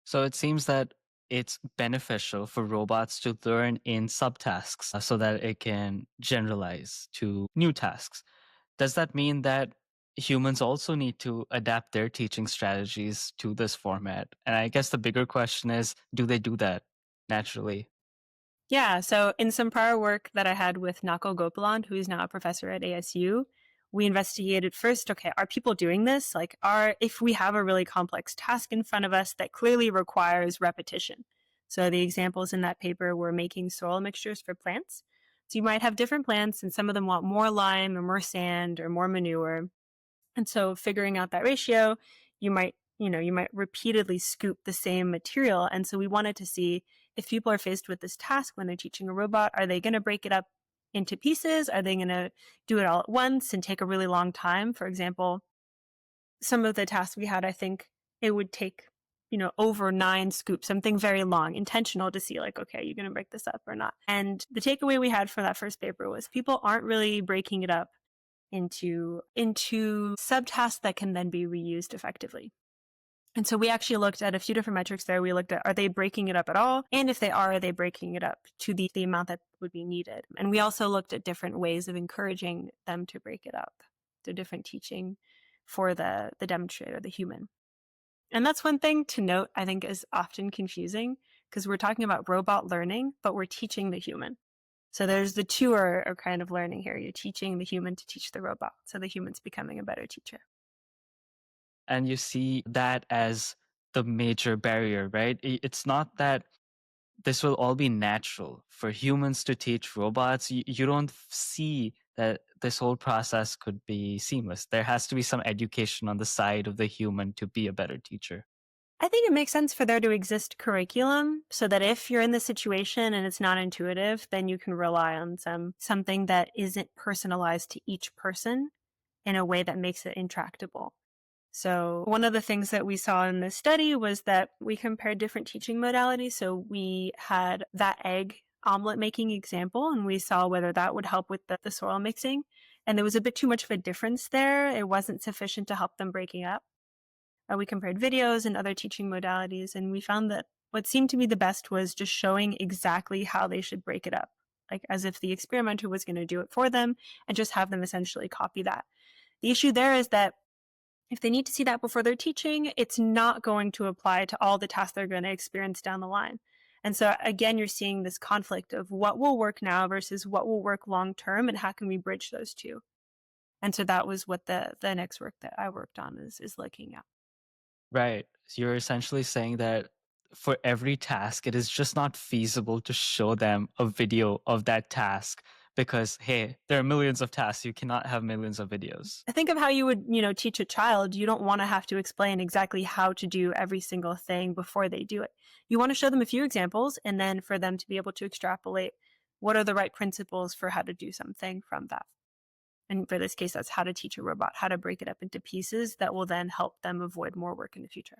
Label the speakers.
Speaker 1: So it seems that it's beneficial for robots to learn in subtasks so that it can generalize to new tasks. Does that mean that humans also need to adapt their teaching strategies to this format? And I guess the bigger question is, do they do that naturally?
Speaker 2: Yeah, so in some prior work that I had with Nako Gopalan, who is now a professor at ASU, we investigated first, okay, are people doing this? Like, if we have a really complex task in front of us that clearly requires repetition. So the examples in that paper were making soil mixtures for plants. So you might have different plants and some of them want more lime or more sand or more manure. And so figuring out that ratio, you might repeatedly scoop the same material. And so we wanted to see if people are faced with this task when they're teaching a robot, are they going to break it up into pieces? Are they going to do it all at once and take a really long time? For example, some of the tasks we had, I think it would take, over 9 scoops, something very long, intentional to see like, okay, you're going to break this up or not. And the takeaway we had from that first paper was people aren't really breaking it up into subtasks that can then be reused effectively. And so we actually looked at a few different metrics there. We looked at, are they breaking it up at all? And if they are they breaking it up to the amount that would be needed? And we also looked at different ways of encouraging them to break it up, the different teaching for the demonstrator, the human. And that's one thing to note, I think is often confusing because we're talking about robot learning, but we're teaching the human. So there's the two are kind of learning here. You're teaching the human to teach the robot. So the human's becoming a better teacher.
Speaker 1: And you see that as the major barrier, right? It's not that this will all be natural for humans to teach robots. You don't see that this whole process could be seamless. There has to be some education on the side of the human to be a better teacher.
Speaker 2: I think it makes sense for there to exist curriculum so that if you're in this situation and it's not intuitive, then you can rely on something that isn't personalized to each person in a way that makes it intractable. So one of the things that we saw in this study was that we compared different teaching modalities. So we had that egg omelet making example, and we saw whether that would help with the soil mixing. And there was a bit too much of a difference there. It wasn't sufficient to help them breaking up. We compared videos and other teaching modalities, and we found that what seemed to be the best was just showing exactly how they should break it up, like as if the experimenter was going to do it for them and just have them essentially copy that. The issue there is that if they need to see that before they're teaching, it's not going to apply to all the tasks they're going to experience down the line. And so again, you're seeing this conflict of what will work now versus what will work long term and how can we bridge those two. And so that was what the next work that I worked on is looking at.
Speaker 1: Right. So you're essentially saying that for every task, it is just not feasible to show them a video of that task because, hey, there are millions of tasks. You cannot have millions of videos.
Speaker 2: I think of how you would, teach a child. You don't want to have to explain exactly how to do every single thing before they do it. You want to show them a few examples and then for them to be able to extrapolate what are the right principles for how to do something from that. And for this case, that's how to teach a robot, how to break it up into pieces that will then help them avoid more work in the future.